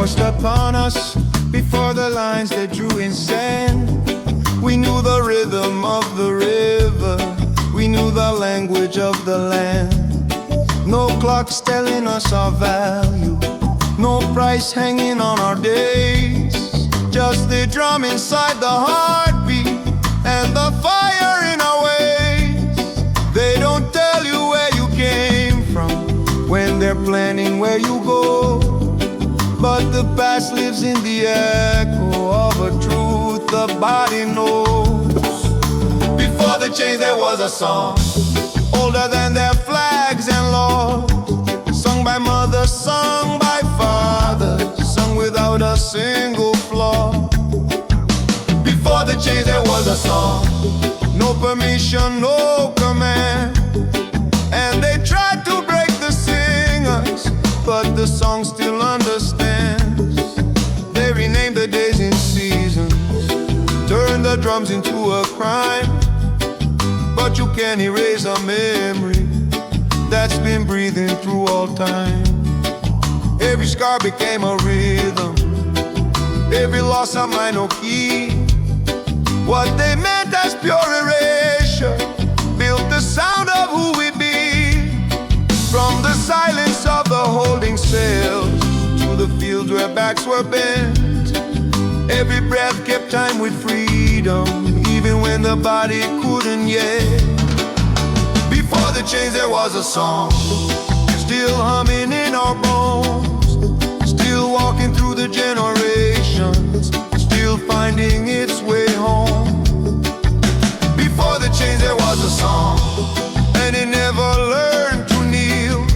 forced upon us before the lines they drew in sand. We knew the rhythm of the river, we knew the language of the land. No clocks telling us our value, no price hanging on our days. Just the drum inside the heartbeat and the fire in our ways. They don't tell you where you came from when they're planning where you go, but the past lives in the echo of a truth the body knows. Before the change there was a song, older than their flags and laws, sung by mothers, sung by fathers, sung without a single flaw. Before the change there was a song, no permission, no command, and they tried to break the singers, but the song still understands. They renamed the days in seasons, turned the drums into a crime, but you can't erase a memory that's been breathing through all time. Every scar became a rhythm, every loss a minor key. What they meant as pure erasure built the sound of who we be. From the silence of the holding cells to the fields where backs were bent, every breath kept time with freedom, even when the body couldn't yet. Before the change there was a song, still humming in our bones, still walking through the generations, still finding its way home. Before the change there was a song, and it never learned to kneel.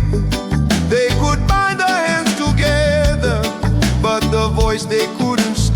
They could bind their hands together, but the voice they couldn't steal.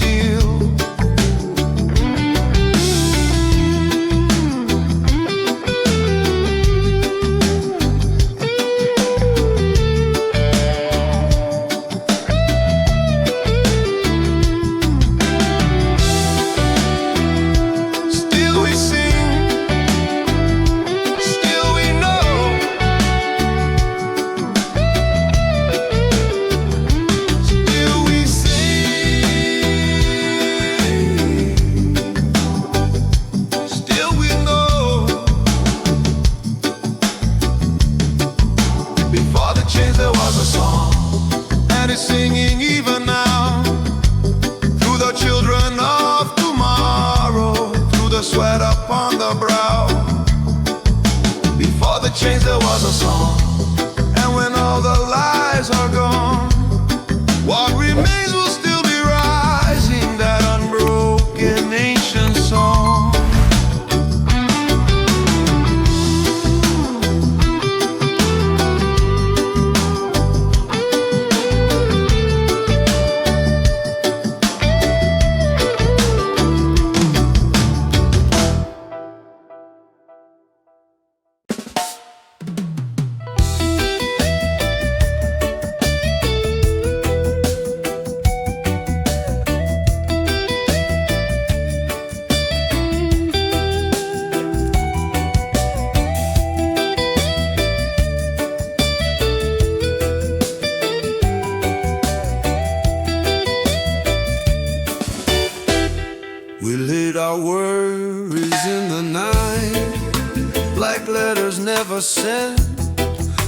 Singing even now, through the children of tomorrow, through the sweat upon the brow. Before the change there was a song, and when all the lies are gone, what remains will still be rising, that unbroken ancient song. We laid our worries in the night, like letters never sent,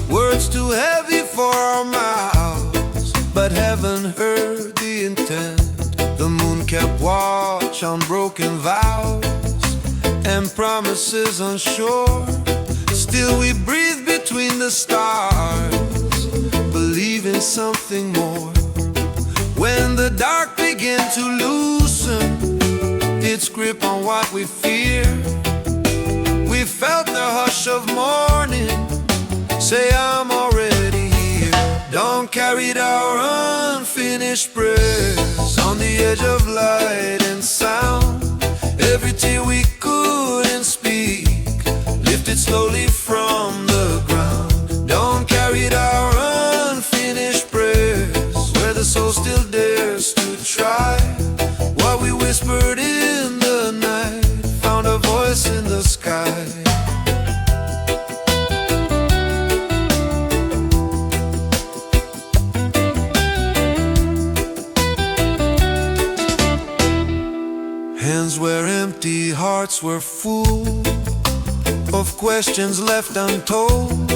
words too heavy for our mouths, but heaven heard the intent. The moon kept watch on broken vows and promises unsure. Still we breathe between the stars, believing something more. When the dark began to loosen its grip on what we fear, we felt the hush of morning say, I'm already here. Dawn carried our unfinished prayers on the edge of light and sound. Every tear we couldn't speak lifted slowly from the ground. Dawn carried our unfinished prayers where the soul still dares to try. What we whispered in the night found a voice in the sky. hands where empty hearts were full of questions left untold.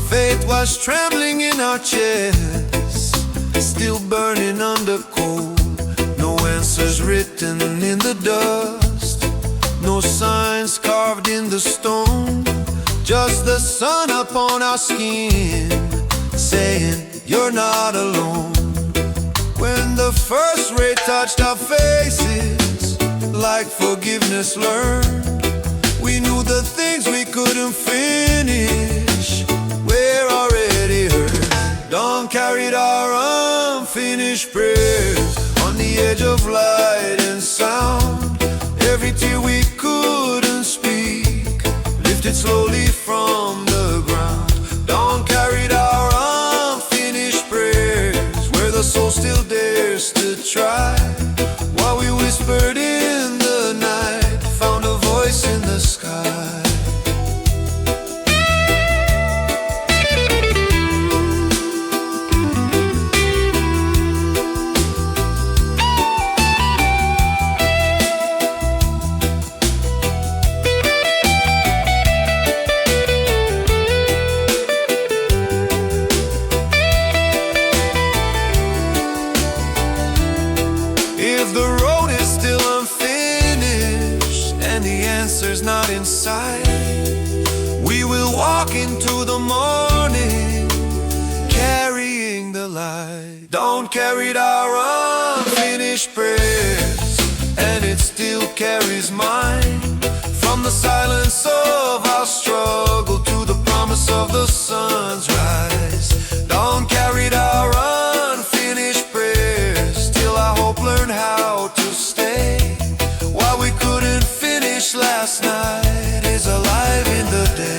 Faith was trembling in our chests, still burning under cold. No answers written in the dust, no signs carved in the stone. Just the sun upon our skin, saying, you're not alone. When the first ray touched our faces, like forgiveness learned, we knew the things we couldn't finish were already heard. Dawn carried our unfinished prayers on the edge of light and sound. Every tear we couldn't speak lifted slowly from the ground. Dawn carried our unfinished prayers where the soul still dares to try. While we whispered in the night, found a voice in the sky. If the road is still unfinished and the answer's not in sight, we will walk into the morning carrying the light. Dawn carried our unfinished prayers, and it still carries mine. From the silence of our struggle to the promise of the sun's rise. Dawn carried our unfinished prayers, still our hope learned how to stay. While we couldn't finish last night is alive in the day.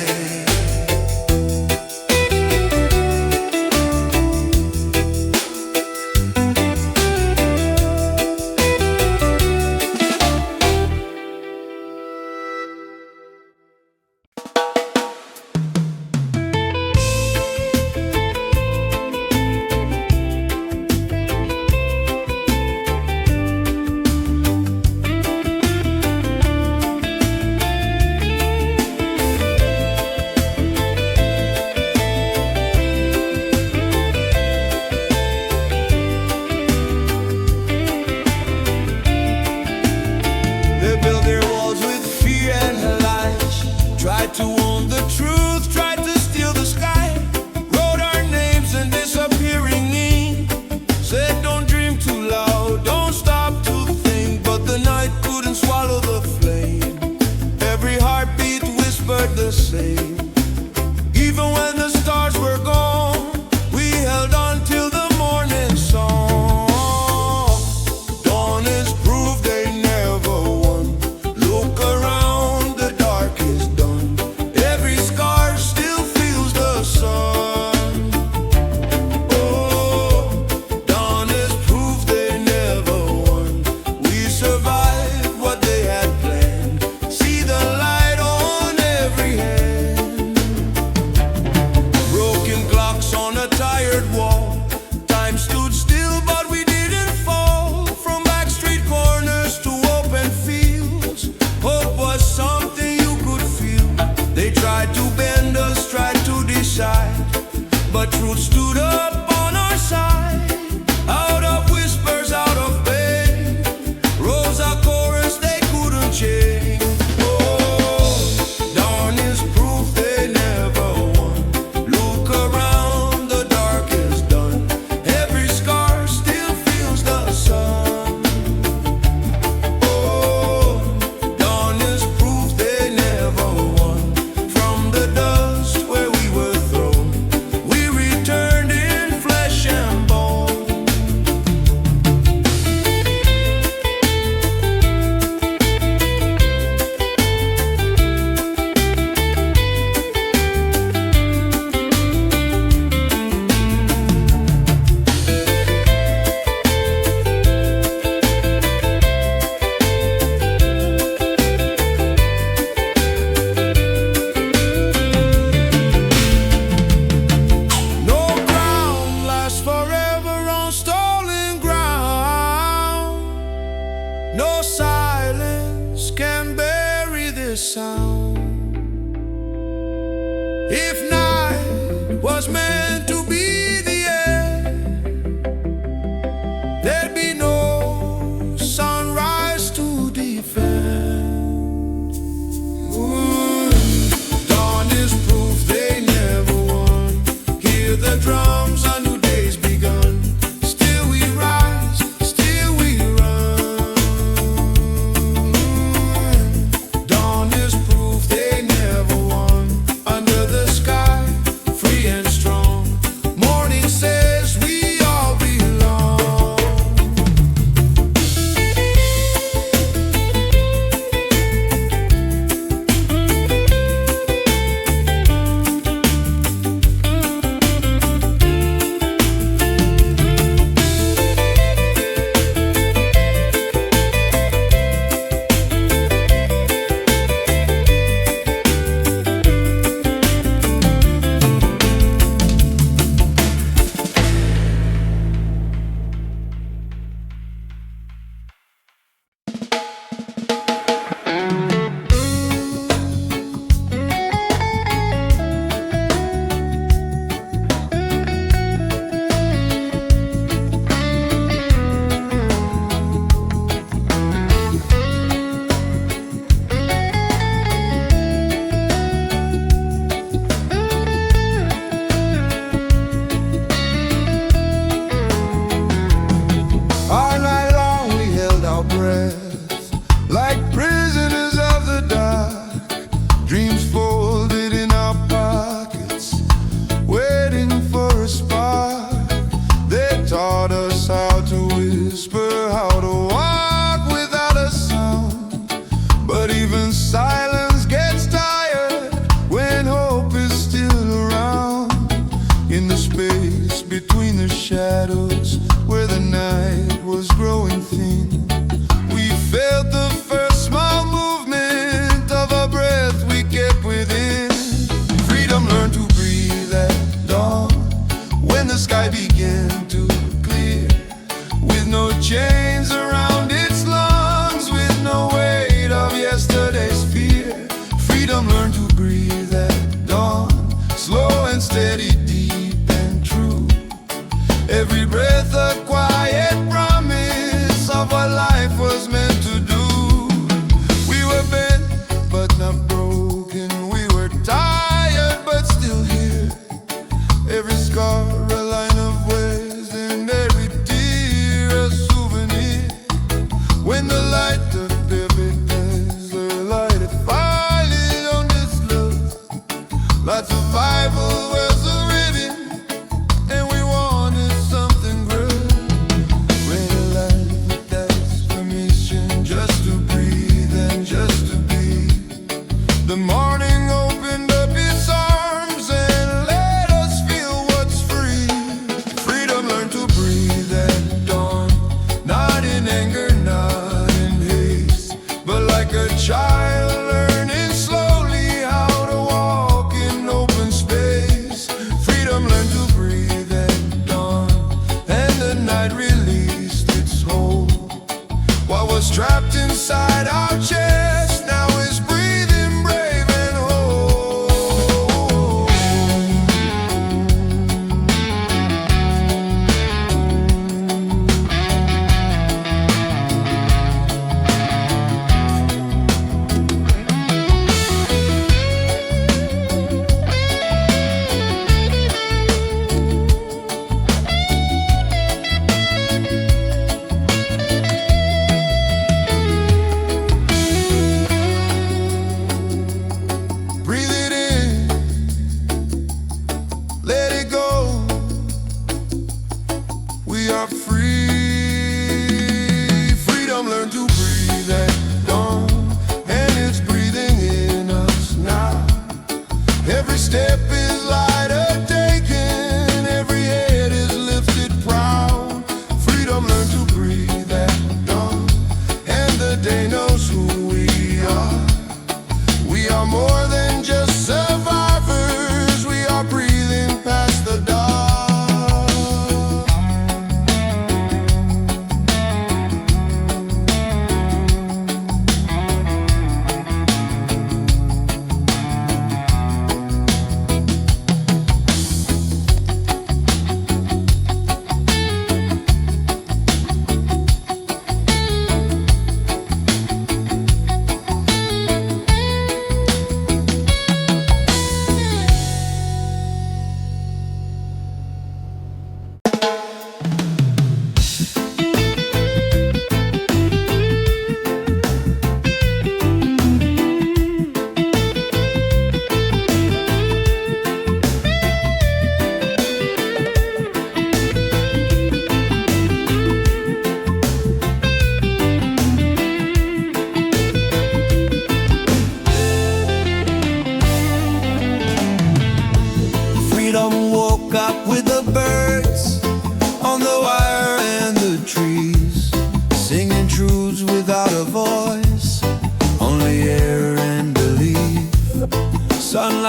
Tried to own the truth, tried to steal the sky, wrote our names in disappearing ink. Said don't dream too loud, don't stop to think, but the night couldn't swallow the flame. Every heartbeat whispered the same. Even when the stars were gone, we held on till the morning song. Dawn is proof they never won. Look around, the dark is done. Every scar still feels the sun. Oh, dawn is proof they never won. We survived what they had planned. See the light on every hand. sound. If night was meant to be the end, there'd be no sunrise to defend. Dawn is proof they never won. Hear the drums, a new day's begun. Still we rise, still we run. Dawn is proof they never won. Under the sky, free and strong. Morning says we all belong. All night long we held our breath, like prisoners of the dark. Dreams folded in our pockets, waiting for a spark. They taught us how to whisper, how to walk without a sound. But even silence gets tired when hope is still around. In the space between the shadows, where the night was growing thin, we felt the first small movement of a breath we kept within. Freedom learned to breathe at dawn, when the sky began to clear, with no chains around its lungs, with no weight of yesterday's fear. Freedom learned to breathe at dawn, slow and steady, deep and true. Every breath a quiet promise of what life was meant to do. We were bent but not broken. We were tired but still here. Every scar a line of ways, and every tear a souvenir. When the light of every dazzler lighted finally on this love, like survival was a ribbon, and we wanted something good. When a life that's permission just to breathe and just to be. The morning opened up its arms and let us feel what's free. Freedom learned to breathe at dawn, not in anger, not in haste, but like a child learning slowly how to walk in open space. Freedom learned to breathe at dawn, and the night released its hold. What was trapped inside our chest now is breathing brave and whole.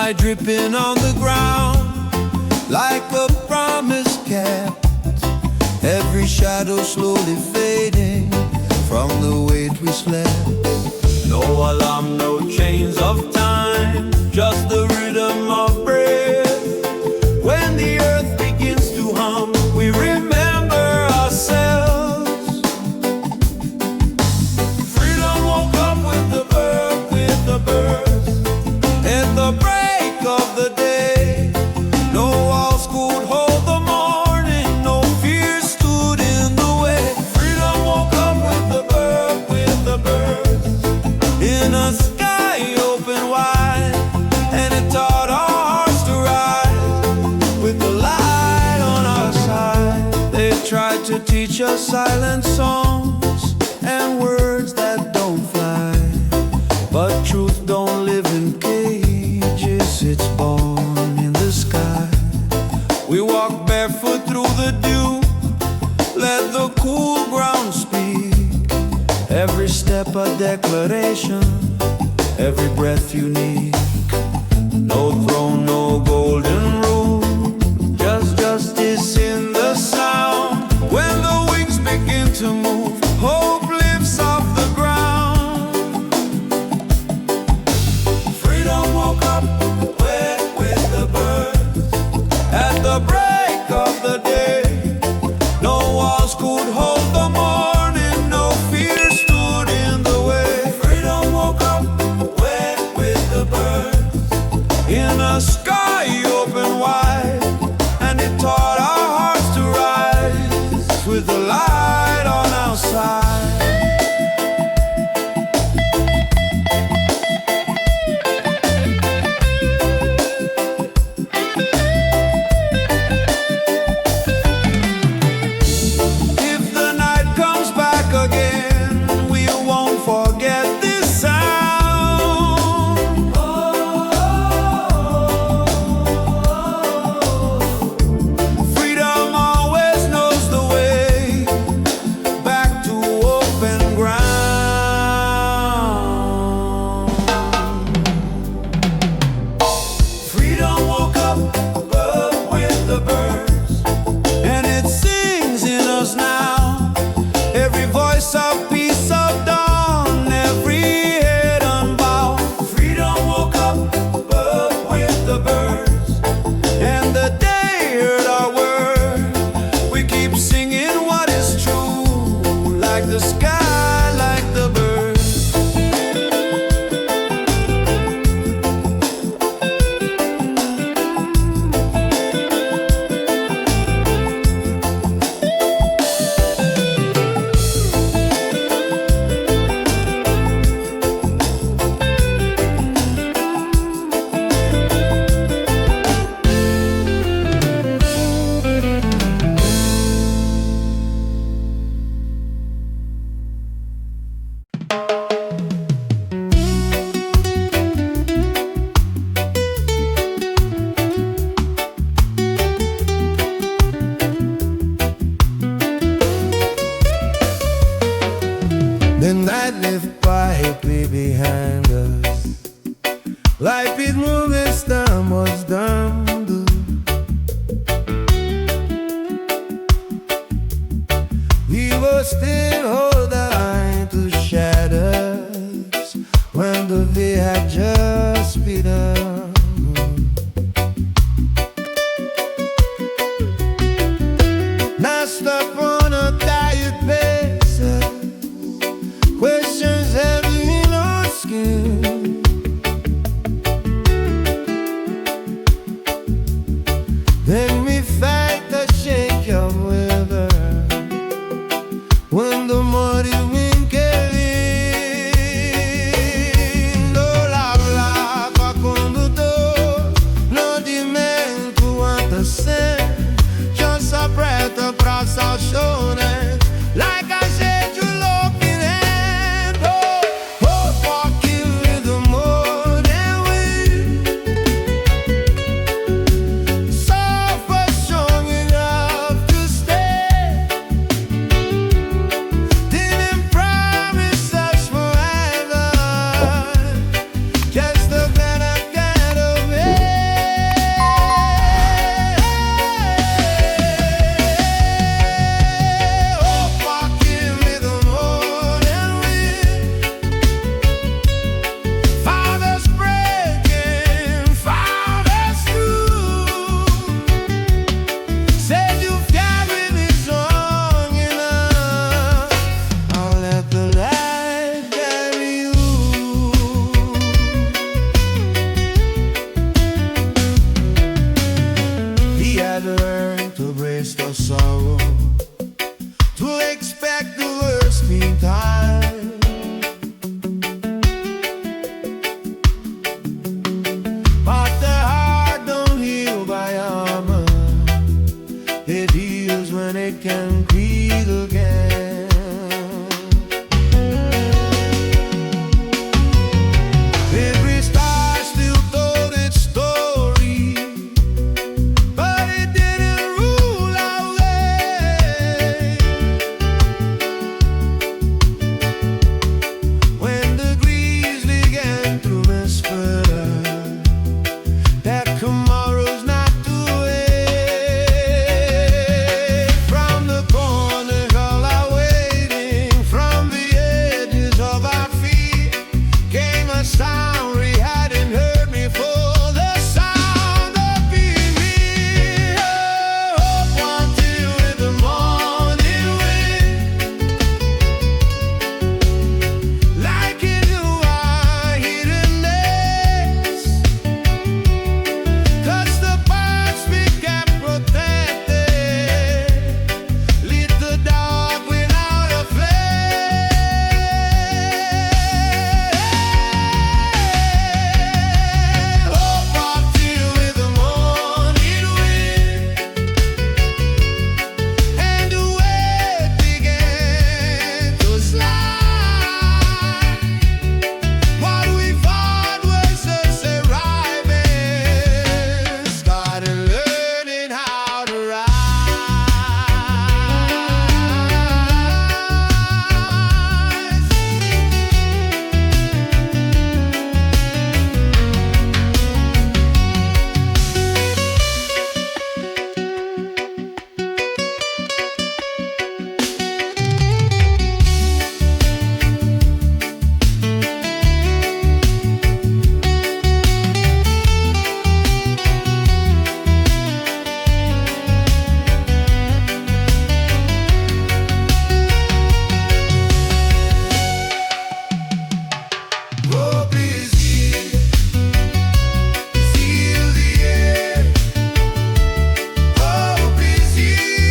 sunlight dripping on the ground like a promise kept. Every shadow slowly fading from the weight we slept. No alarm, no chains of time, just the rhythm of breath. When the earth begins to hum, we remember ourselves. Freedom woke up with the birds. At the break of the day, no walls could hold the morning, no fear stood in the way. Freedom woke up with the birds, in a sky open wide, and it taught our hearts to rise with the light on our side. They tried to teach us silent songs and words that don't fly, but truth don't live in cages, it's born in the sky. We walk barefoot through the dew, let the cool ground speak. Every step a declaration, every breath unique. No throne, no golden rule, just justice in the sound. When the wings begin to move, hope lifts off the ground. Freedom woke up with the birds. At the break of the day, no walls could hold the morning, no fear stood in the way. Freedom woke up with the birds, in a sky open wide, and it taught our hearts to rise with the light on our side. If the night comes back again, we won't forget this sound. Freedom always knows the way back to open ground. Freedom woke up with the birds, and it sings in us now. Every voice of peace of dawn, every head unbowed. Freedom woke up with the birds, and the day heard our word. We keep singing what is true, like the sky, like the birds. The night left quietly behind us, like it moved its time was done. We will still hold the line to shadows when the day had just begun. Now stop on a diet basis, questions heavy in our skin. Then we fight the shake of weather when the muddy wind came in. Oh, la, la, pa' cuando a sound we hadn't heard before. The sound of being hope until in the morning wind, like into our hidden nest. 'Cause the birds we kept protected, lit the dark without a flame. Hope until with the morning wind, and the weight began to slide. What we thought was us arriving started learning how to rise. Hope is here, seal the air. Hope is here.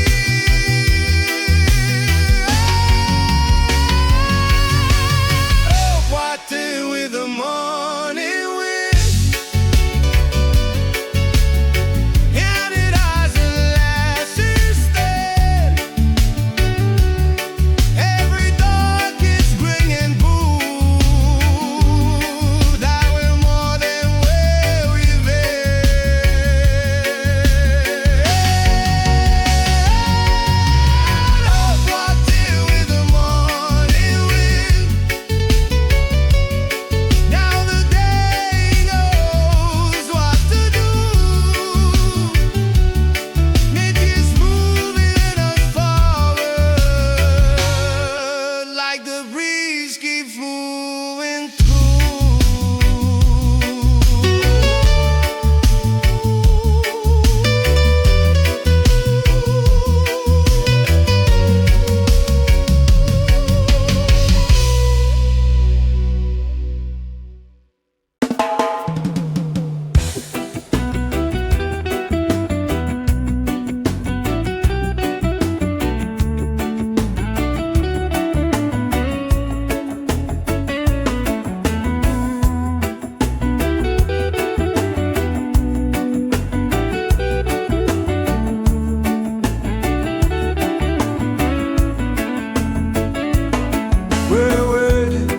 Hope what do with the morning wind, and it has a lasting stand. Every dark is bringing food that will more than where we've been. Hope what do with the morning wind. Now the day knows what to do. It is moving us forward, like the breeze keeps moving We're waiting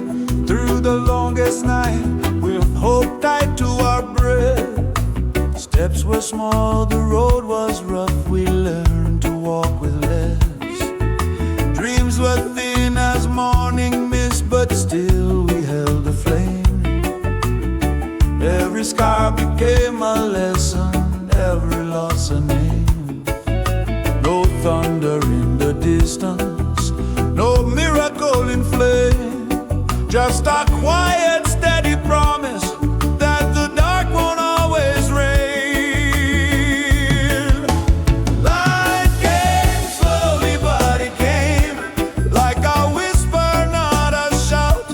through the longest night with hope tied to our breath. Steps were small, the road was rough. We learned to walk with less. Dreams were thin as morning mist, but still we held the flame. Every scar became a lesson, every loss a name. No thunder in the distance, no miracle in flame, just a quiet, steady promise that the dark won't always reign. Light came slowly, but it came like a whisper, not a shout.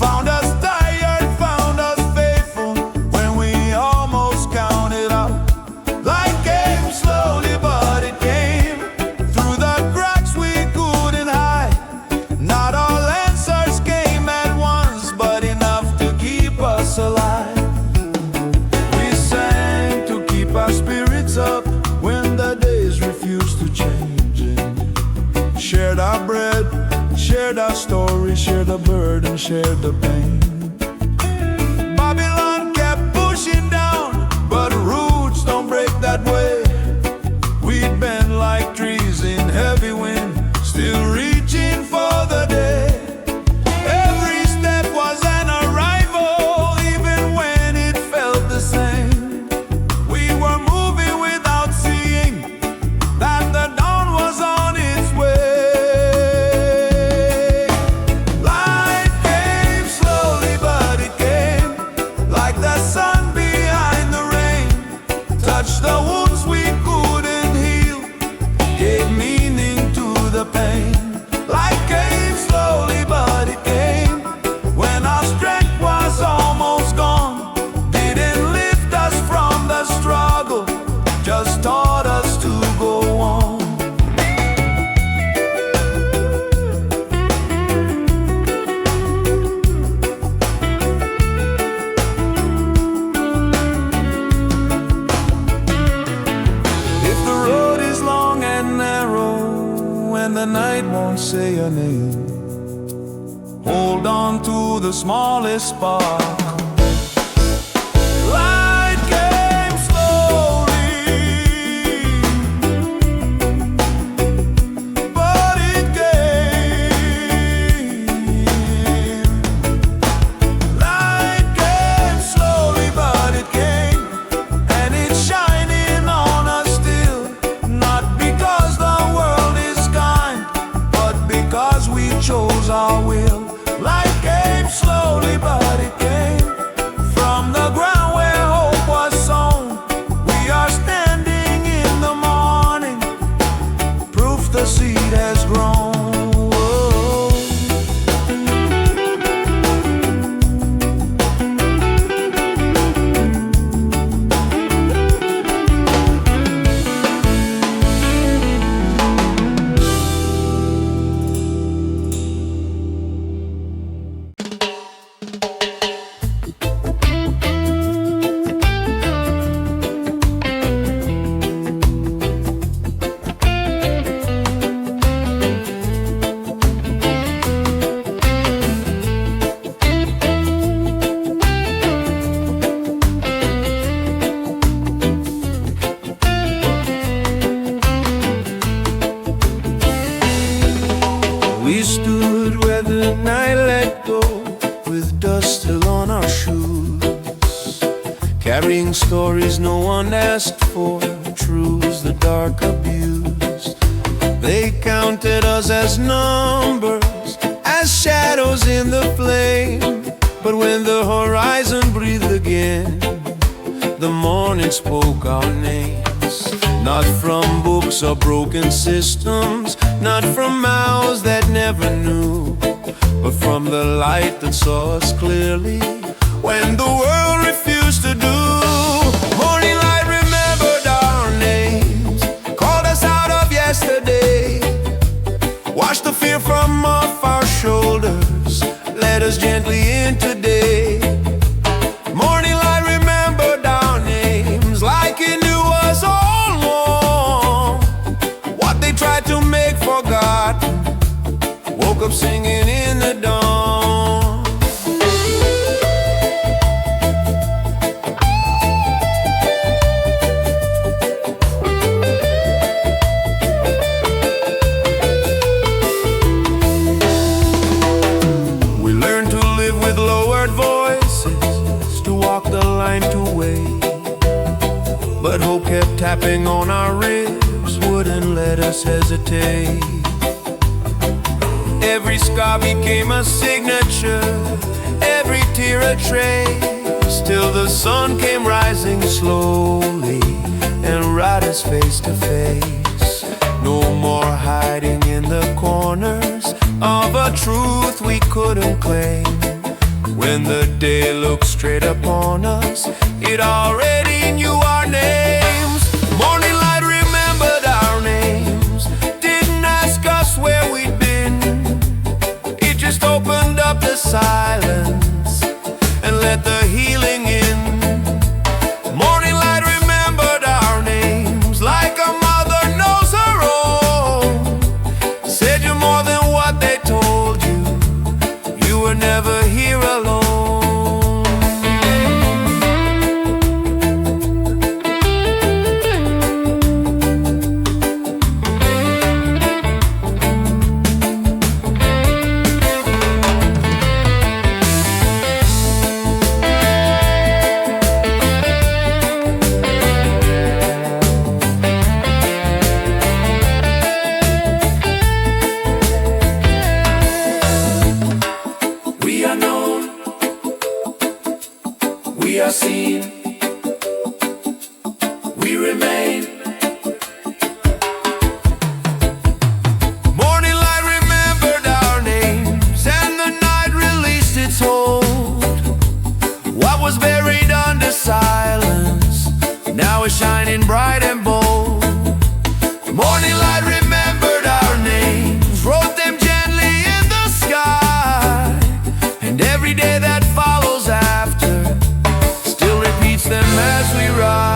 Found us tired, found us faithful when we almost counted out. Light came slowly, but it came through the cracks we couldn't hide. Not all answers came at once, but enough to keep us alive. We sang to keep our spirits up when the days refused to change. Shared our bread, shared our story, shared the burden, shared the pain. Babylon kept pushing down, but roots don't break that way. We'd bend like trees in heavy wind, still reaching for the day. Every step was an arrival, even when it felt the same. We were moving without seeing that the dawn was on its way. Light came slowly, say your name. Hold on to the smallest spark. Light came slowly, but it came. Light came slowly, but it came, and it's shining on us still. Not because the world is kind, but because we chose our will. Light came slowly, but it came from the ground where hope was sown. We are standing in the morning, proof the seed has grown. Whoa. We stood where the night let go, with dust still on our shoes, carrying stories no one asked for, truths the dark abused. They counted us as numbers, as shadows in the flame. But when the horizon breathed again, the morning spoke our names. Not from books or broken systems, not from mouths that never knew, but from the light that saw us clearly when the world refused to do. Morning light remembered our names, called us out of yesterday, washed the fear from off our shoulders, led us gently in today. Morning light remembered our names like it knew us all along. What they tried to make forgotten, woke up singing in the dawn. We learned to live with lowered voices, to walk the line to wait. But hope kept tapping on our ribs, wouldn't let us hesitate. Every scar became a signature, every tear a trace, till the sun came rising slowly and brought us face to face. No more hiding in the corners of a truth we couldn't claim. When the day looked straight upon us, it already knew our names. Morning light remembered our names, didn't ask us where we'd been. It just opened up the silence and let the healing in. Morning light remembered our names like a mother knows her own. Said you're more than what they told you, you were never here alone. We are known, we are seen, we remain. Morning light remembered our names, and the night released its hold. What was buried under silence now is shining bright and bold. Morning light remembered our names, wrote them gently in the sky, and every day that follows after still repeats them as we ride.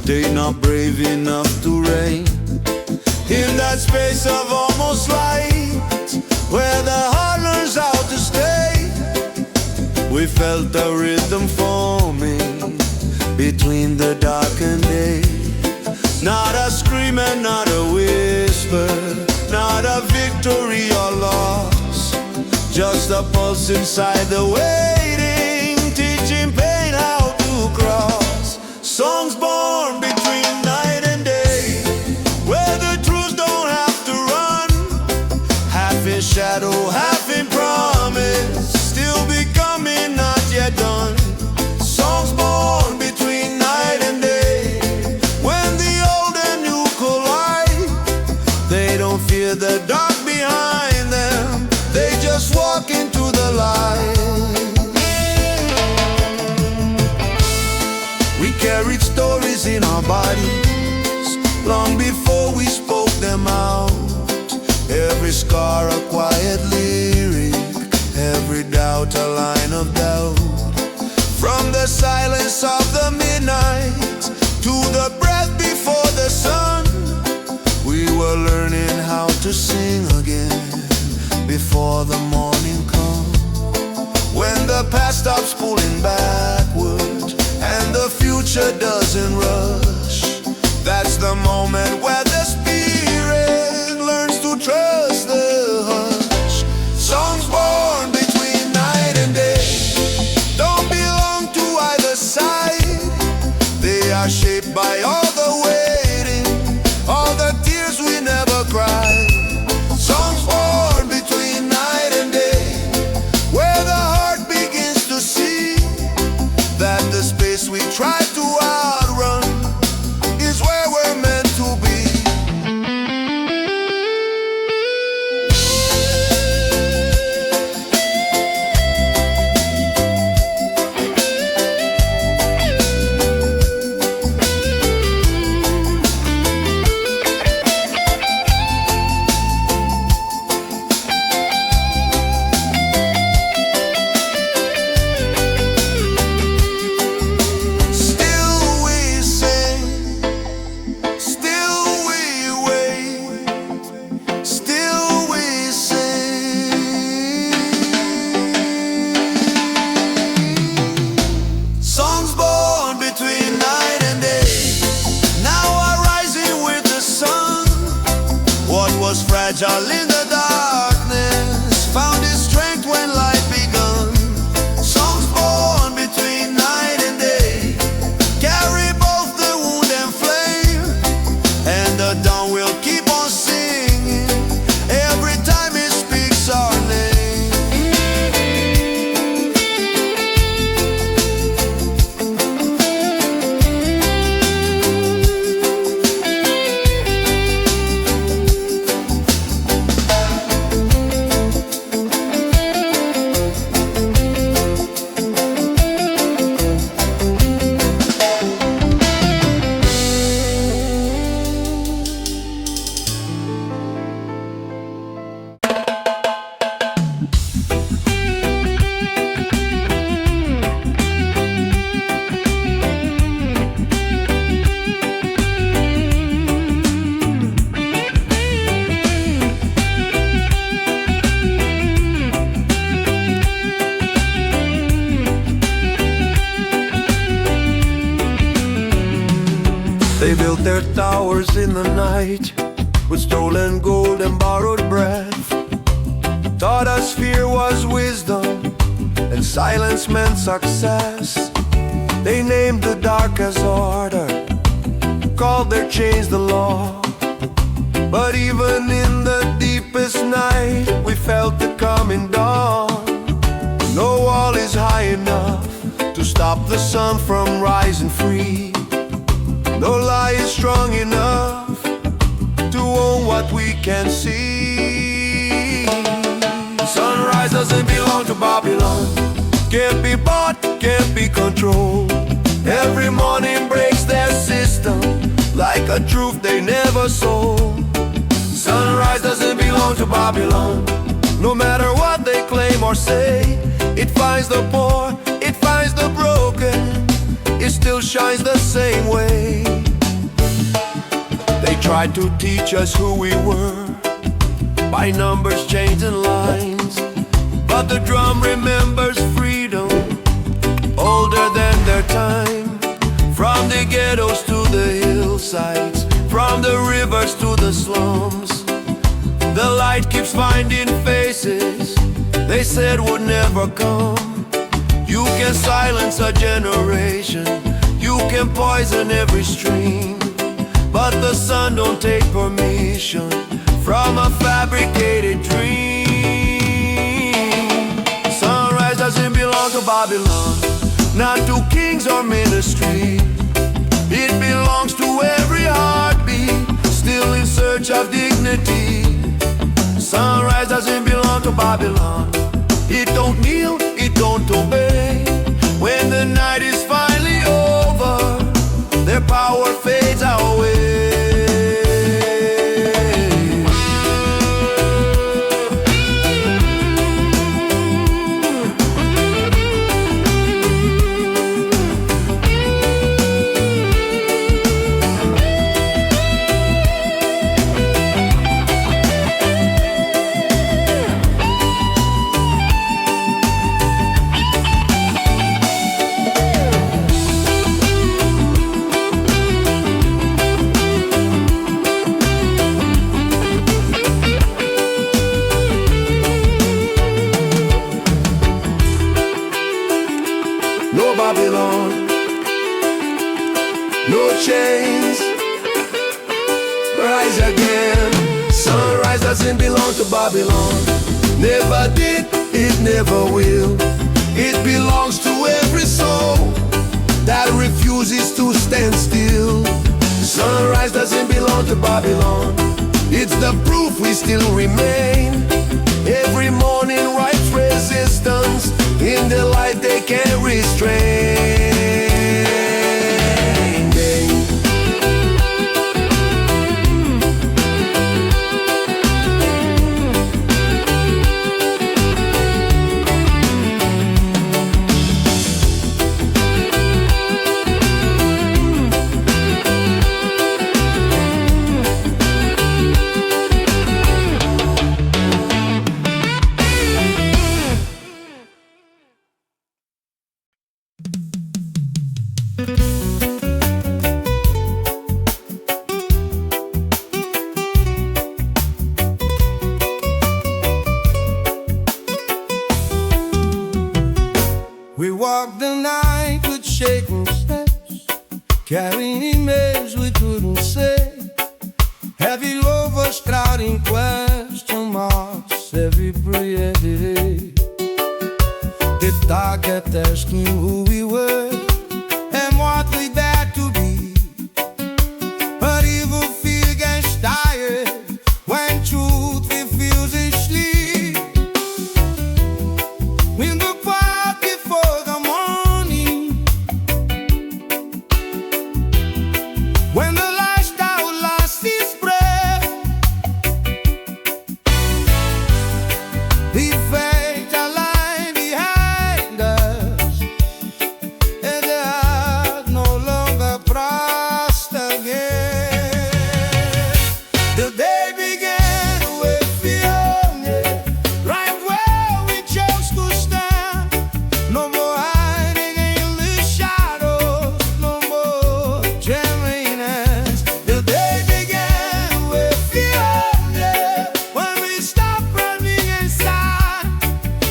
they not brave enough to reign. In that space of almost light, where the heart learns how to stay, We felt the rhythm forming between the dark and day. not a scream and not a whisper, not a victory or loss, just a pulse inside the waiting, teaching pain how to cross. Songs born between night and day, where the truths don't have to run, half in shadow, half in promise, still becoming, not yet done. Songs born between night and day, when the old and new collide, they don't fear the dark behind them, they just walk into the light. We carried stories in our bodies long before we spoke them out. Every scar a quiet lyric, every doubt a line of doubt. From the silence of the midnight to the breath before the sun, we were learning how to sing again before the morning comes. When the past stops pulling backward and the future doesn't rush, that's the moment where the spirit learns to trust the hush. Songs born between night and day don't belong to either side, they are shaped by all the waiting, all the tears we never cried. Songs born between night and day, where the heart begins to see that the space we try to outrun is where we're meant to be. Fragile in the darkness found its strength when light begun. Songs born between night and day carry both the wound and flame, and the dawn will keep on singing every time it speaks our They built their towers in the night with stolen gold and borrowed breath, taught us fear was wisdom and silence meant success. They named the dark as order, called their chains the law. But even in the deepest night, we felt the coming dawn. No wall is high enough to stop the sun from rising free. No lie is strong enough to own what we can see. Sunrise doesn't belong to Babylon, can't be bought, can't be controlled. Every morning breaks their system like a truth they never sold. Sunrise doesn't belong to Babylon, no matter what they claim or say. It finds the poor, it finds the broken, it still shines the same way. tried to teach us who we were by numbers, chains, and lines. But the drum remembers freedom, older than their time. From the ghettos to the hillsides, from the rivers to the slums, the light keeps finding faces they said would never come. You can silence a generation, you can poison every stream, but the sun don't take permission from a fabricated dream. Sunrise doesn't belong to Babylon, not to kings or ministry. It belongs to every heartbeat, still in search of dignity. Sunrise doesn't belong to Babylon. It don't kneel, it don't obey. When the night is finally over, their power fades away. No Babylon, no chains, rise again. Sunrise doesn't belong to Babylon, never did, it never will. It belongs to every soul that refuses to stand still. Sunrise doesn't belong to Babylon, it's the proof we still remain. Every morning writes resistance in the light they can't restrain. We walked the night with shaking steps, carrying emails we couldn't say. Heavy lovers crowding question marks every prayer day. The dark kept asking who we were and what we dared to be. But evil fear gets tired when truth refuses sleep. When the quiet before the morning, when the lifestyle lost its breath, the effects are lying behind us, and the heart no longer pressed again. The day began with fear, right where we chose to stand. No more hiding in the shadows, no more trembling hands. The day began with fear, when we stopped running inside.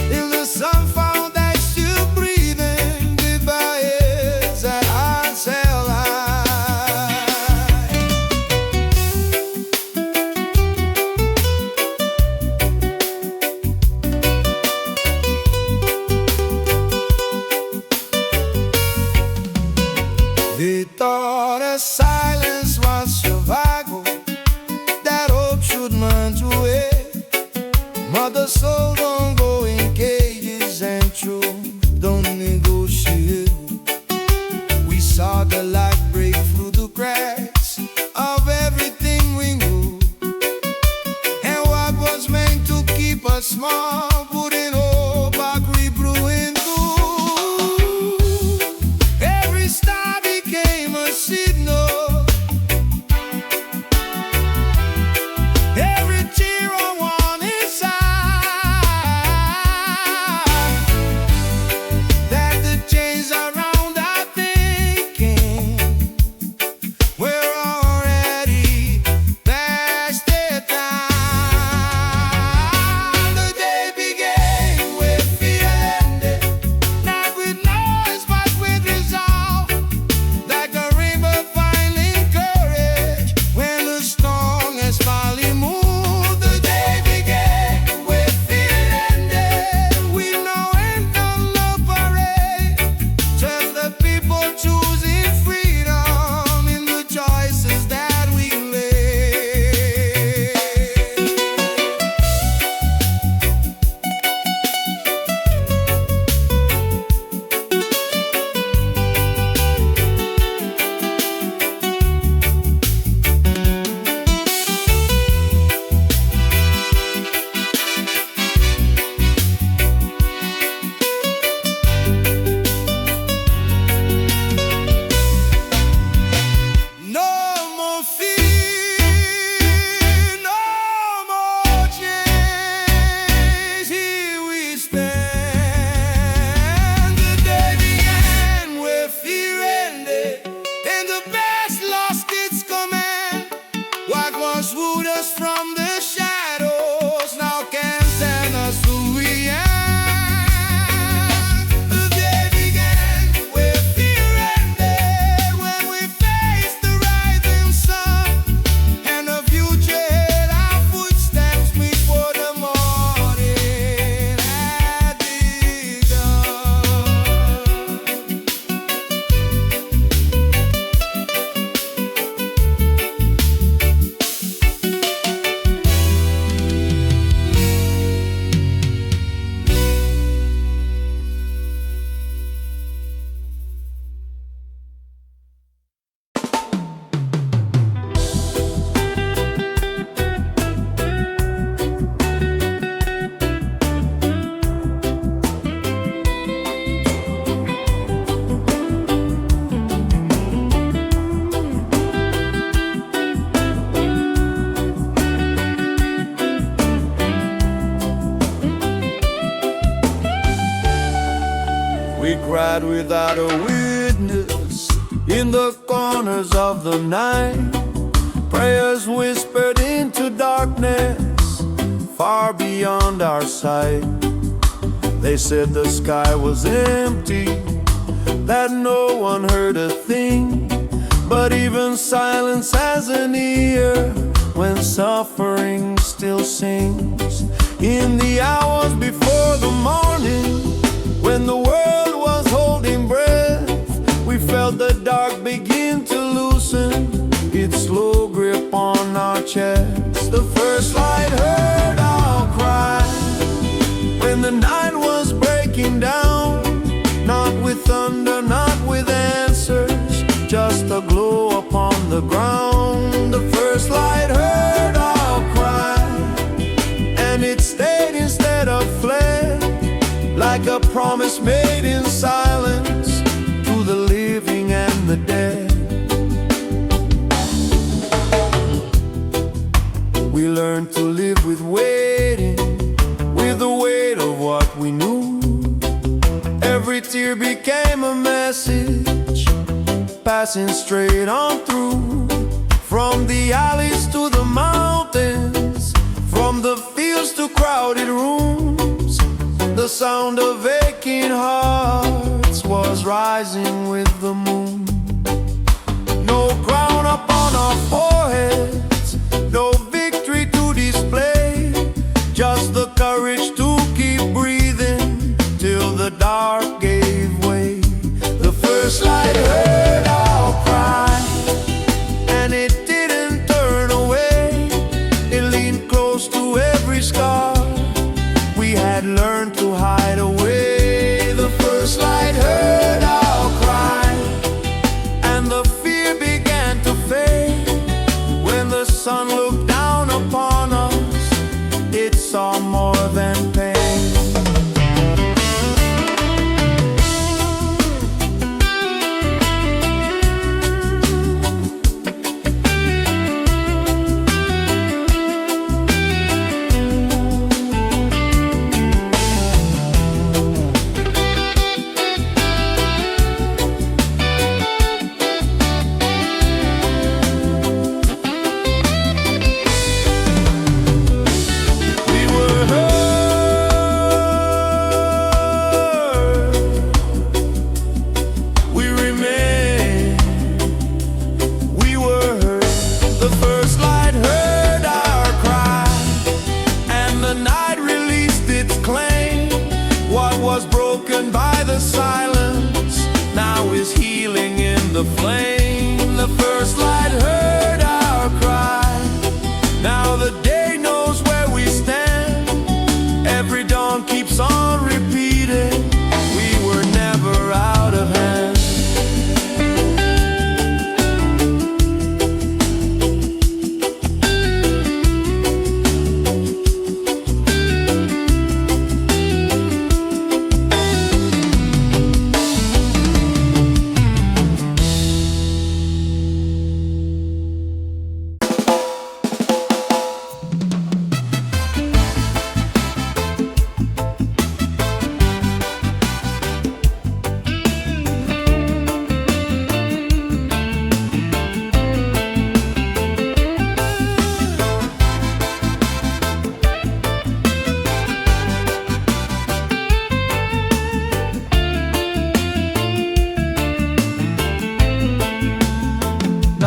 Till the sun found us still breathing, goodbye heads and hearts held high. They thought a silence was survival, that hope should mount away. Mother soul don't go in cages and truth don't negotiate. We saw the light break through the cracks of everything we knew, and what was meant to keep us small wouldn't hold back, we brewing through. Every star became a signal, us from the shadows, now can send us who we are. The day began with fear ended when we faced the rising sun, and the future held our footsteps before the morning had begun. We cried without a witness in the corners of the night. Prayers whispered into darkness far beyond our sight. They said the sky was empty, that no one heard a thing. But even silence has an ear when suffering still sings. In the hours before the morning, when the world was holding breath, we felt the dark begin to loosen its slow grip on our chests. The first light heard our cry when the night was breaking down. Not with thunder, not with answers, just a glow upon the ground. The first light heard our cry, and it stayed instead of fled, like a promise made in silence to the living and the dead. We learned to live with waiting, with the weight of what we knew. Every tear became a message, passing straight on through. From the alleys to the mountains, from the fields to crowded rooms, the sound of aching hearts was rising with the moon. No crown upon our foreheads, no victory to display, just the courage to keep breathing till the dark gave way. The first light heard our cry, and it didn't turn away. It leaned close to every scar we had learned to hide away. The first light heard our cry,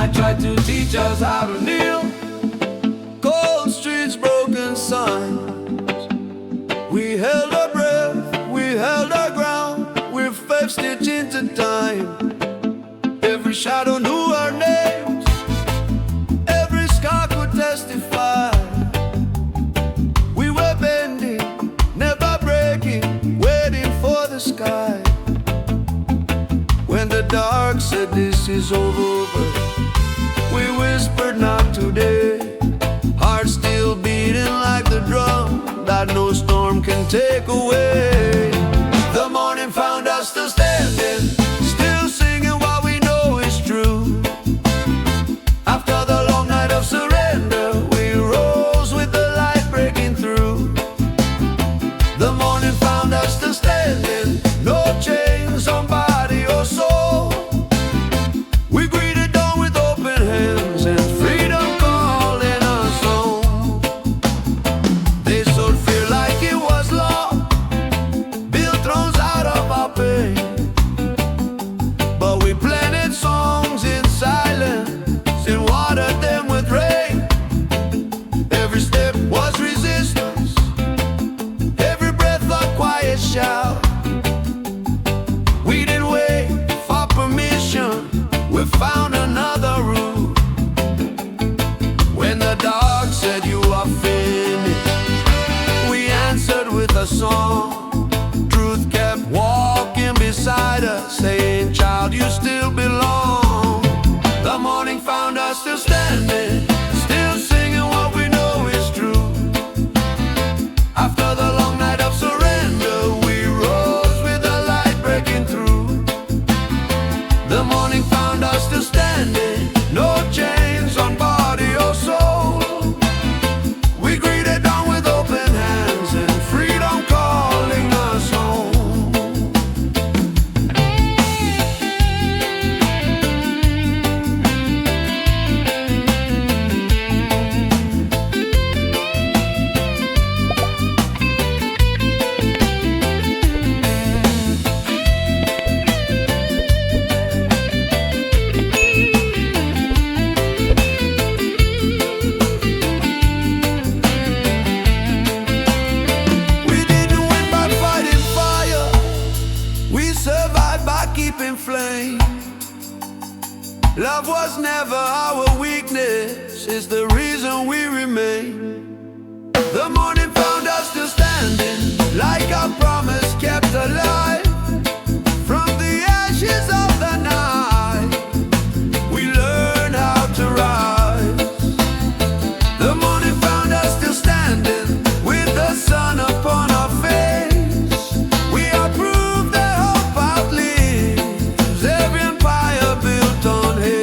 night tried to teach us how to kneel. Cold streets, broken signs. We held our breath, we held our ground. We're 5 stitched into time. Every shadow knew our names, every scar could testify. We were bending, never breaking, waiting for the sky. When the dark said this is over, we whispered not today. Hearts still beating like the drum that no storm can take away. The morning found us still standing, still singing what we know is true. After the long night of surrender, we rose with the light breaking through. The morning found us still standing, no chains on body or soul. We greeted dawn with open hands and freedom calling us home. They sowed fear like it was law, built thrones out of our pain. But we planted songs in silence and watered them with rain. Every step was resistance, every breath a quiet shout. We didn't wait for permission, we found another route. When the dark said you are finished, we answered with a song. Truth kept walking beside us, saying, child, you still belong. The morning found us still standing, still singing what we know is true. After the long night of surrender, we rose with the light breaking through. The morning found us still standing, no chains on body or soul. We greeted dawn with open hands and freedom calling us home. We didn't win by fighting fire, we survived by keeping flame. Love was never our weakness, it's the reason we remain. The morning found us still standing, like our promise kept alive. From the ashes of the night, we learned how to rise. The morning found us still standing, with the sun upon our face. We are proof that hope outlives every empire built on hate.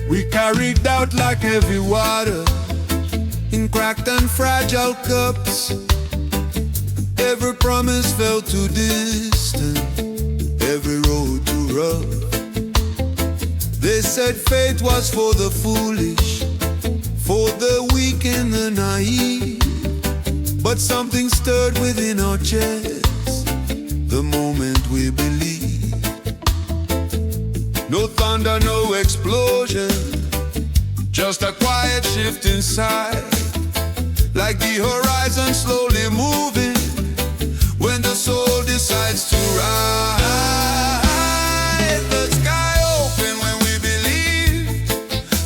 We carried out like heavy water in cracked and fragile cups. Every promise felt too distant, every road too rough. They said fate was for the foolish, for the weak and the naive. But something stirred within our chests the moment we believed. No thunder, no explosion, just a quiet shift inside, like the horizon slowly moving when the soul decides to rise. The sky open when we believe,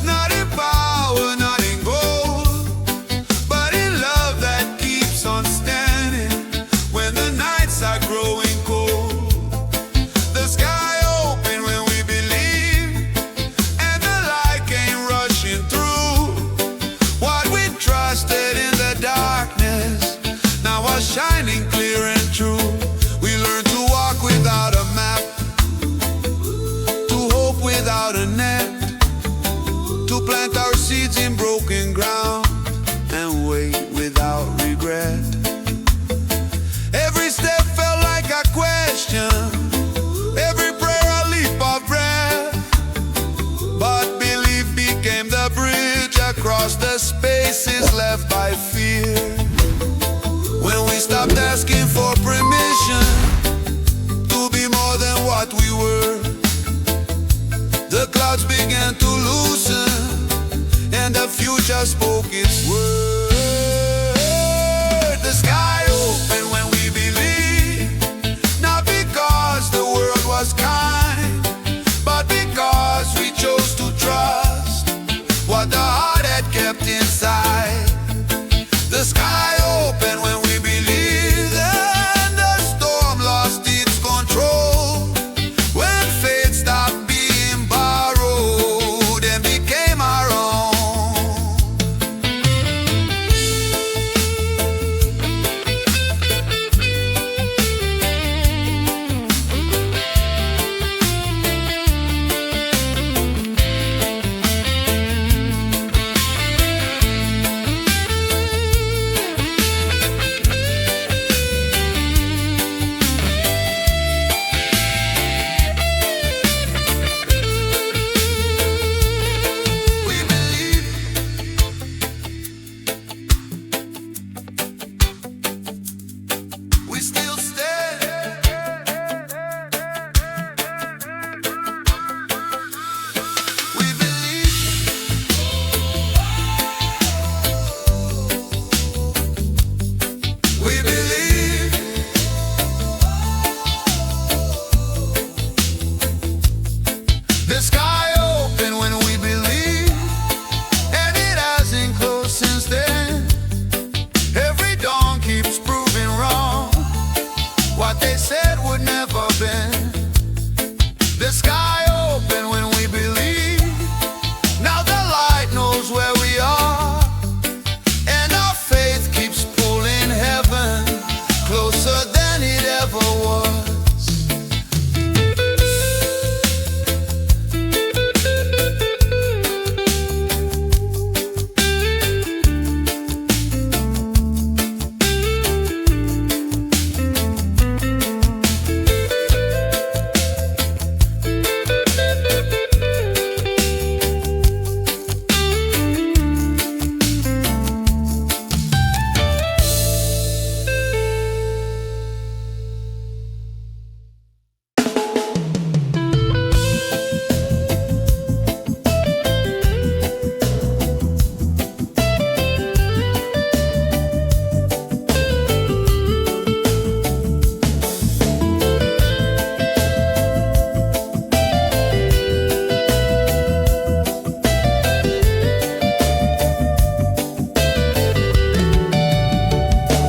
not in power, not traces left by fear. When we stopped asking for permission to be more than what we were, the clouds began to loosen and the future spoke its word. The sky opened when we believed, not because the world was kind, but because we chose to trust what the heart had kept inside. The sky opened when we believed, and the storm lost its control. When faith stopped being borrowed and became our own. We still stand. We believe. We believe. The sky opened when we believed, and it hasn't closed since then. Every dawn keeps proving wrong what they said would never bend. The sky opened when we believed. Now the light knows where we are, and our faith keeps pulling heaven closer than it ever was.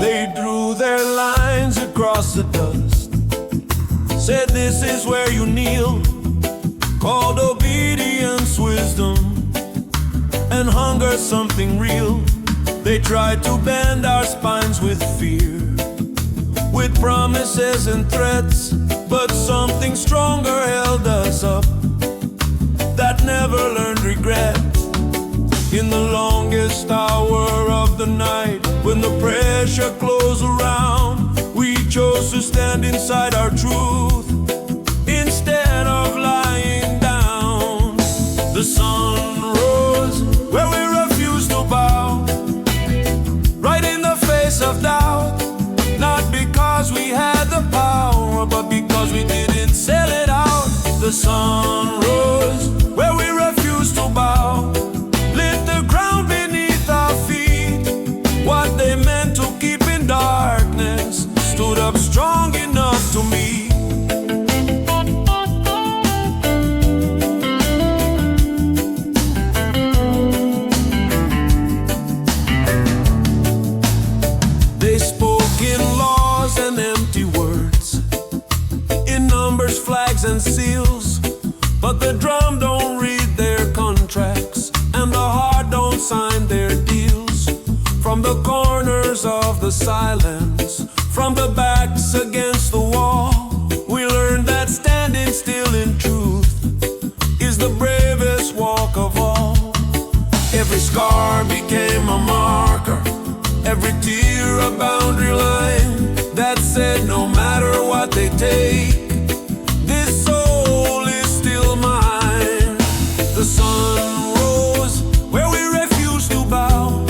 They drew their lines across the dust, said this is where you kneel, called obedience wisdom, and hunger something real. They tried to bend our spines with fear, with promises and threats, but something stronger held us up, that never learned regret. In the longest hour of the night, when the pressure closed around, we chose to stand inside our truth instead of lying down. The sun rose where we refused to bow, right in the face of doubt, not because we had the power, but because we didn't sell it out. The sun rose where we refused to bow, lit the ground beneath our feet. What they meant to keep in darkness stood up strong enough to meet. They spoke in laws and empty words, in numbers, flags, and seals, but the drum don't read their contracts, and the heart don't sign their deals. From the corners of the silence, from the backs against the wall, we learned that standing still in truth is the bravest walk of all. Every scar became a marker, every tear a boundary line that said no matter what they take, this soul is still mine. The sun rose where we refused to bow,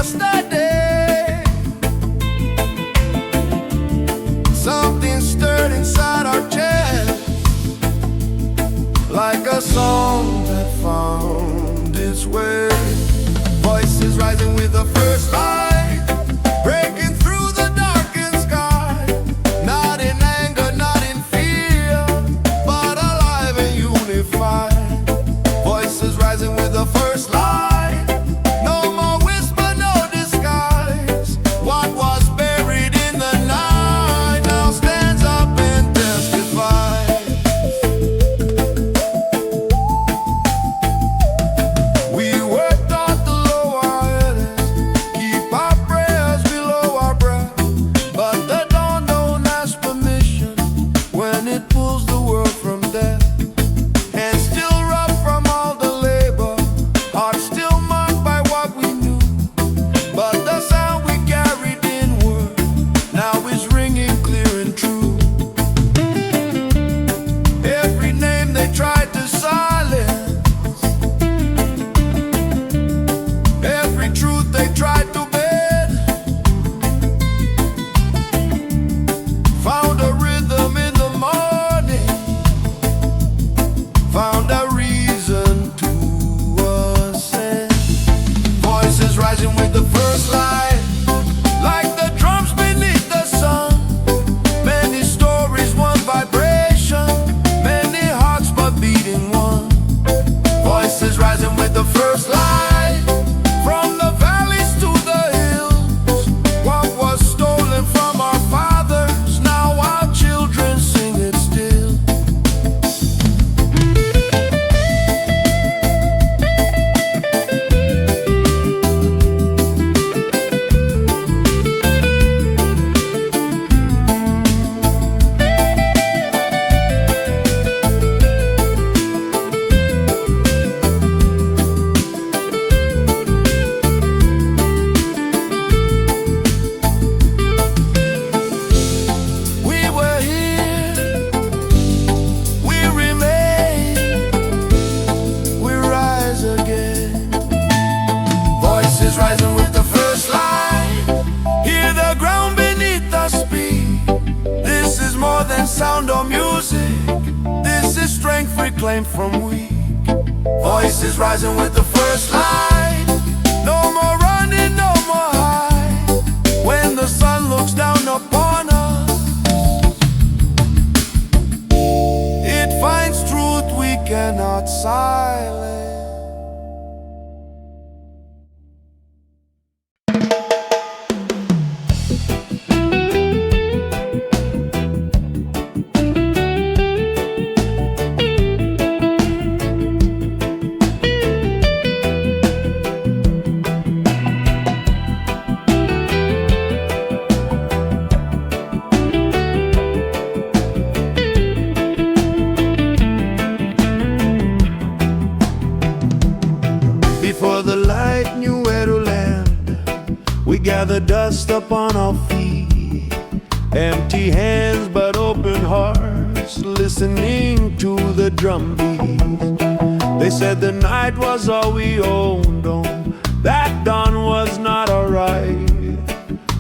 yesterday. Something stirred inside our chest, like a song that found its way. Voices rising with the first light, breaking through the darkened sky. Not in anger, not in fear, but alive and unified. Voices rising with the first light. No more whisper, no disguise. What was buried in the night now stands up and testifies. We were taught to lower our heads, keep our prayers below our breath, but the dawn don't ask permission when it pulls the world from death. And still rough from all the labor, hearts still marked by what we knew, but the sound we carried inward now is ringing clear and true. Every name they tried to silence, every truth they tried to bed, found a rhythm in the morning, found a reason to ascend. Voices rising with the first light, like the drums beneath the sun. Many stories, one vibration, many hearts but beating one. Voices rising with the first light, from the valleys to the hills. What was stolen from our fathers, now our children sing it still. We were here, we remain, we rise again. Voices rising with the first light, hear the ground beneath us speak. This is more than sound or music, this is strength reclaimed from weak. Voices rising with the first light, no more running, no more hide. When the sun looks down upon us, it finds truth we cannot silence. Before the light knew where to land, we gathered dust upon our feet, empty hands but open hearts, listening to the drum beat. They said the night was all we owned, that dawn was not alright,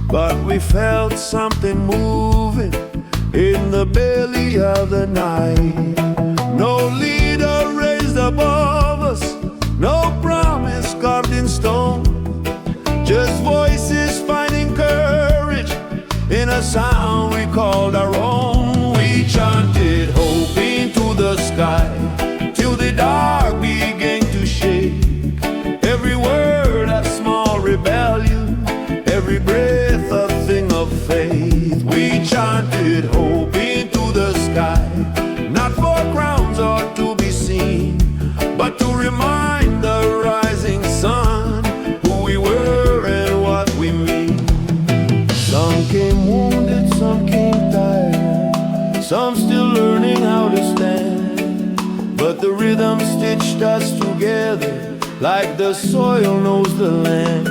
but we felt something moving in the belly of the night. No leader raised above us, no promise carved in stone, just voices finding courage in a sound we called our own. We chanted hope into the sky till the dark began to shake. Every word a small rebellion, every breath a thing of faith. We chanted hope into the sky, not for crowns or to be seen, but to remind the rising sun who we were and what we mean. Some came wounded, some came tired, some still learning how to stand, but the rhythm stitched us together like the soil knows the land.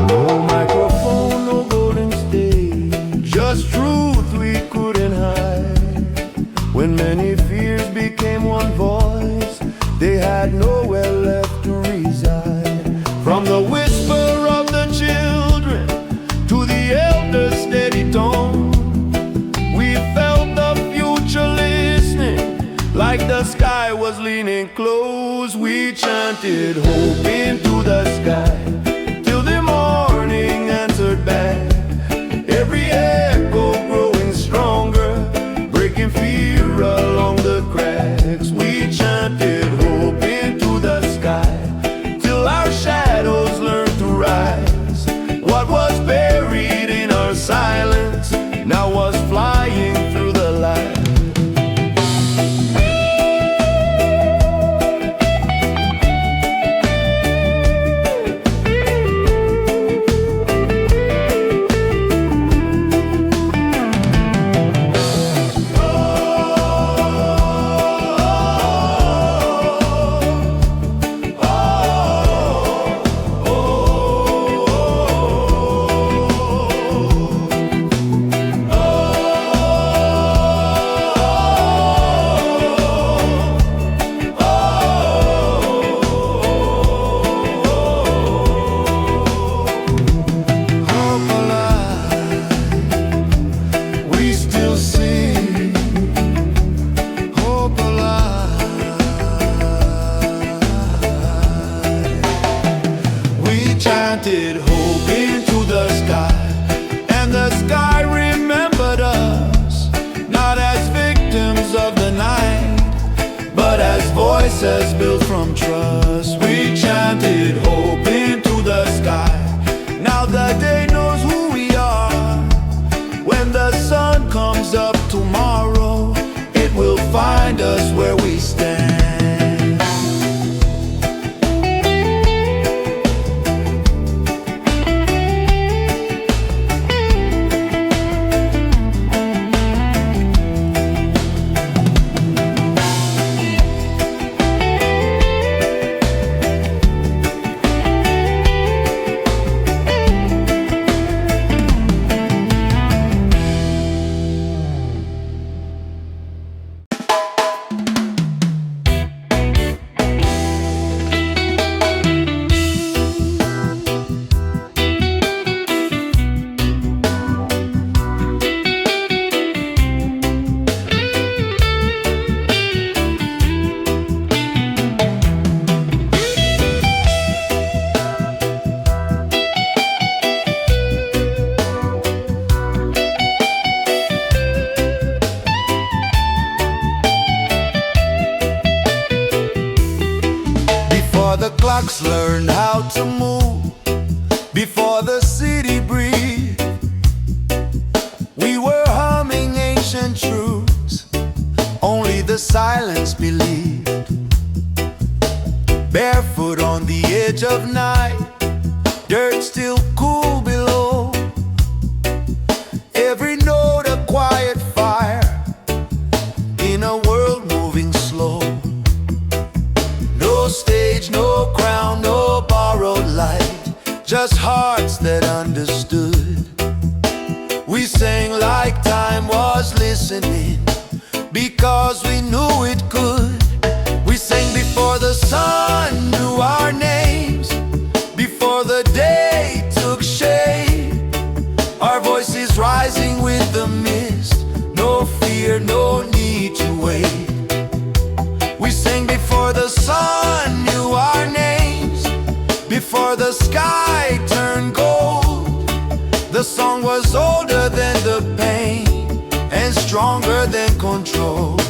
No microphone, no golden stage, just truth we couldn't hide. When many fears became one voice, they had nowhere left to reside. From the whisper of the chill chanted hope into the sky, till the morning answered back. Every echo growing stronger, breaking fear along the cracks. We chanted hope into the sky, till our shadows learned to rise. What was buried in our silence now was flying through the light. Chanted hope into the sky, and the sky remembered us, not as victims of the night, but as voices built from trust. We chanted hope into the sky. Now the day knows who we are. When the sun comes up tomorrow, it will find us where we stand. The clocks learned how to move, before the city breathed, we were humming ancient truths, only the silence believed. Barefoot on the edge of night, dirt still cool below, every note a quiet fire, in a world moving slow. No stage, no crown, no borrowed light, just hearts that understood. We sang like time was listening, because we knew it could. We sang before the sun knew our names, before the day took shape. Our voices rising with the mist, no fear, no need to wait. We sang before the sun knew our names, before the sky turned gold. The song was older than the pain, and stronger than control.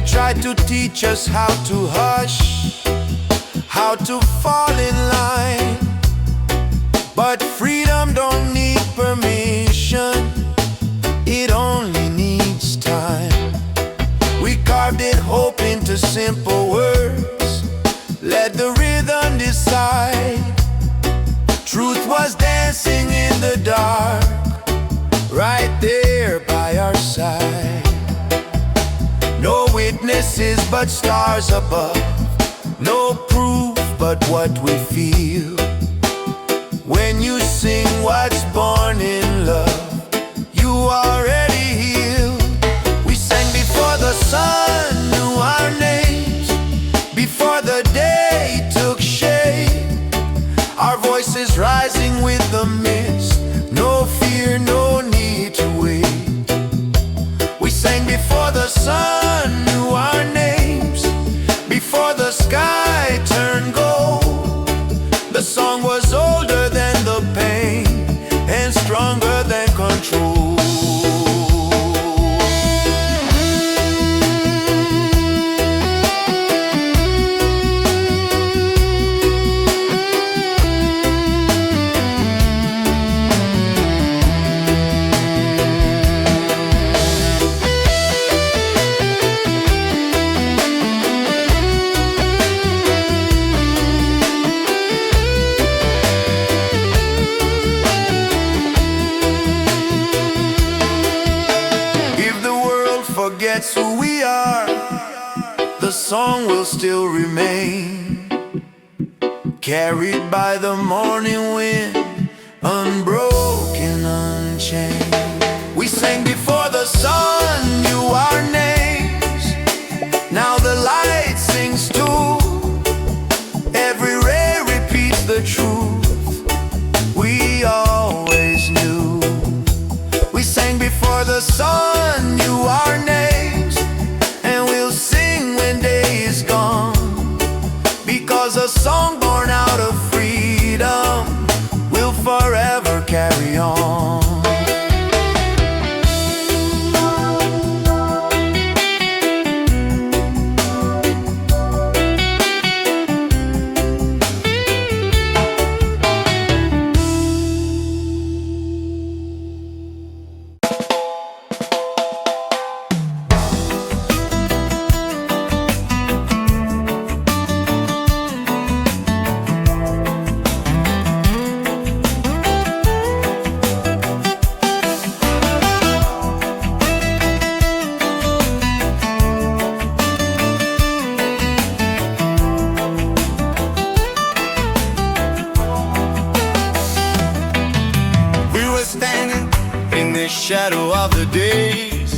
Tried to teach us how to hush, how to fall in line, but freedom don't need permission, it only needs time. We carved it hope into simple words, let the rhythm decide. Truth was dancing in the dark, right there by our side. No witnesses but stars above, no proof but what we feel. When you sing what's born in love, you already healed. We sang before the sun knew our names, before the day is rising with the mist. No fear, no need to wait. We sang before the sun knew our names, before the sky turned gold. The song was older than the pain and stronger than control. Forgets who we are, the song will still remain, carried by the morning wind, unbroken, unchained. We sang before the sun knew our names. Now the light sings too. Every ray repeats the truth we always knew. We sang before the sun knew our names, and we'll sing when day is gone, because a song born out of freedom will forever carry on. Standing in the shadow of the days,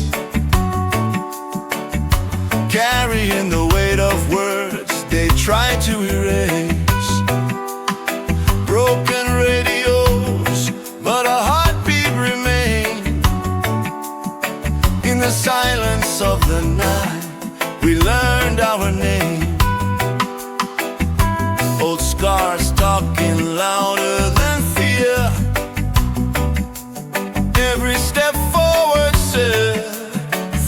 carrying the weight of words they try to erase. Broken radios, but a heartbeat remains. In the silence of the night, we learned our name. Old scars talking louder than fear. Every step forward said,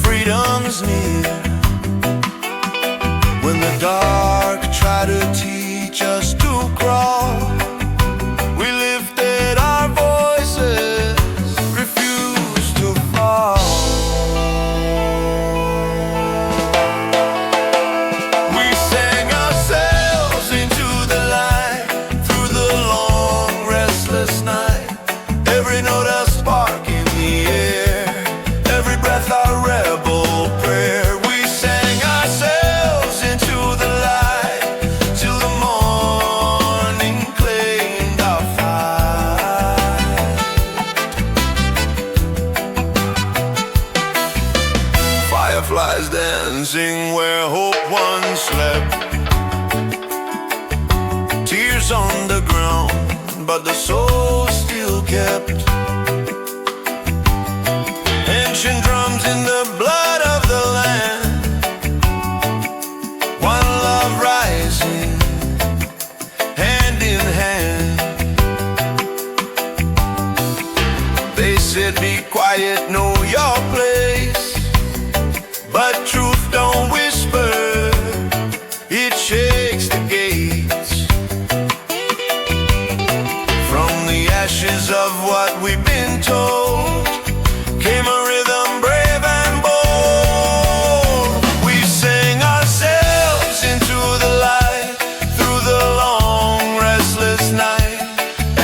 freedom's near. When the dark tried to teach us to crawl, we lifted our voices, refused to fall. We sang ourselves into the light, through the long restless night. Every note a spark in the air, every breath our rebel prayer. We sang ourselves into the light, till the morning claimed our fight. Fireflies dancing where hope once slept. Tears on the ground, but the soul still kept. Ancient drums in the blood of the land, one love rising, hand in hand. They said be quiet, know your place, but truth don't whisper, it shakes the gates. From the ashes of what we've been told came a rhythm brave and bold. We sang ourselves into the light, through the long restless night.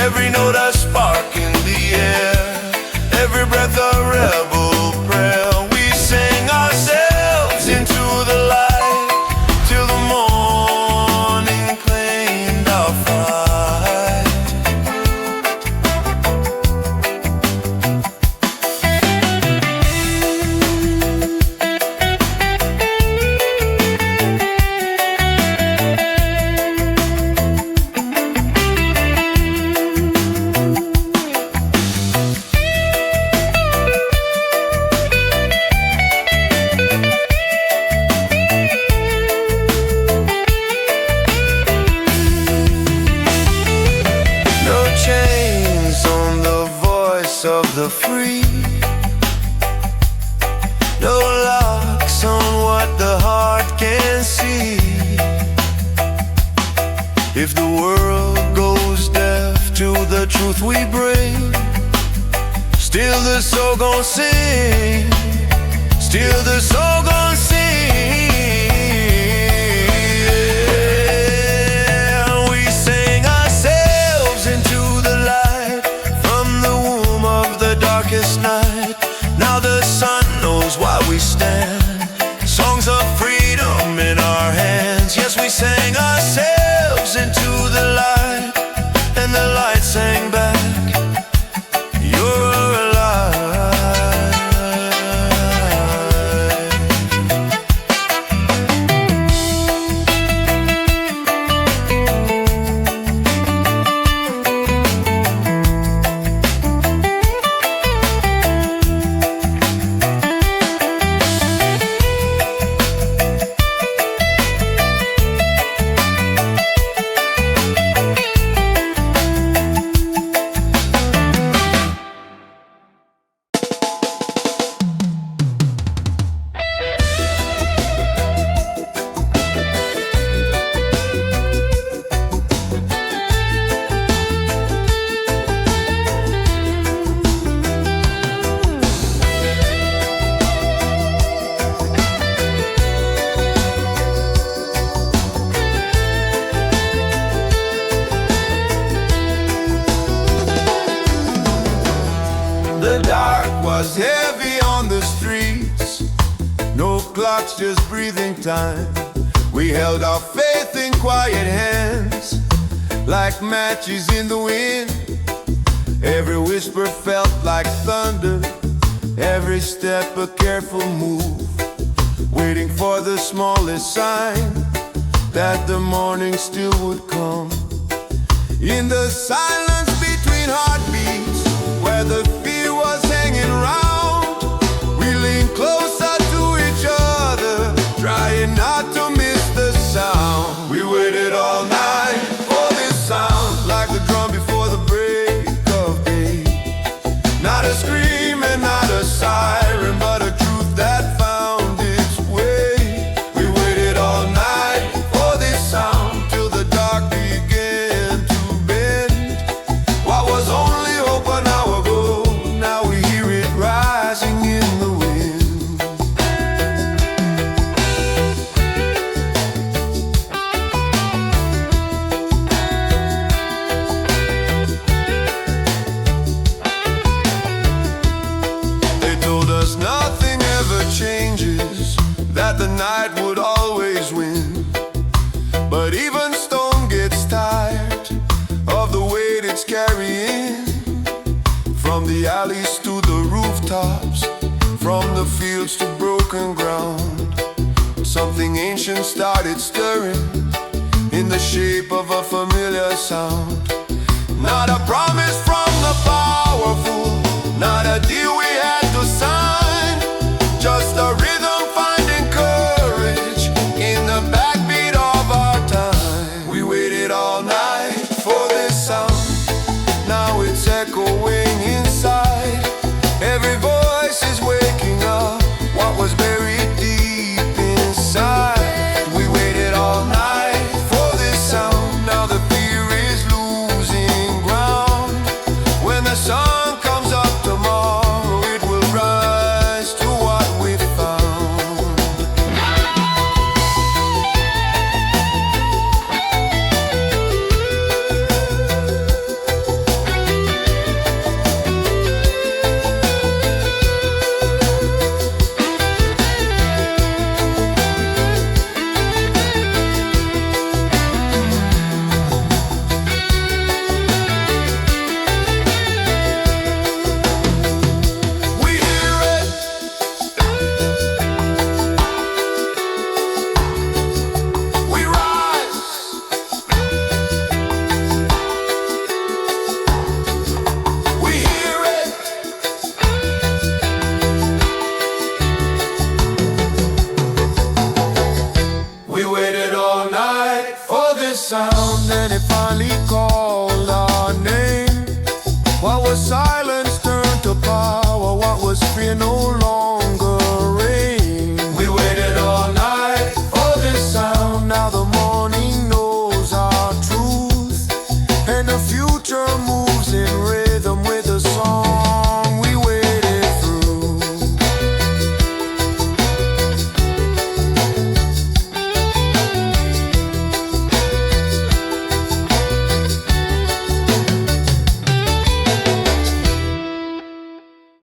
Every note a spark in the air, every breath a rebel prayer. We sang ourselves into the light, till the morning claimed our fight. the free. No locks on what the heart can see. If the world goes deaf to the truth we bring, still the soul gon' sing. Still the soul gon' sing. Yeah, we sang ourselves into the light from the womb of the darkest night. Now the sun knows why we stand. Songs of freedom in our hands. Yes, we sang ourselves into the light, and the light sang back, you're alive. The dark was heavy on the streets. No clocks, just breathing time. We held our faith in quiet hands, like matches in the wind. Every whisper felt like thunder, every step a careful move, waiting for the smallest sign that the morning still would come. In the silence between heartbeats, where the fear was hanging round, we leaned closer to each other, trying not to miss the sound. We waited all night for this sound, like the drum before the break of day. Not a scream and not a siren, but a truth that found its way. We waited all night for this sound, till the dark began to bend. What was only hope an hour ago, now we hear it rising in the wind. They told us nothing ever changes, that the night would always win. But even stone gets tired of the weight it's carrying. From the alleys to the rooftops, from the fields to broken ground, something ancient started stirring in the shape of a familiar sound. Not a promise from the powerful, not a deal we had to sign, just a rhythm finding courage in the backbeat of our time. We waited all night for this sound, now it's echoing inside. Every voice is waking up what was buried deep inside. We waited all night for this sound, now the fear is losing ground. When the sun comes up tomorrow, it will rise to what we found. We hear it, we rise. We hear it, we waited all night for this sound, and it finally called.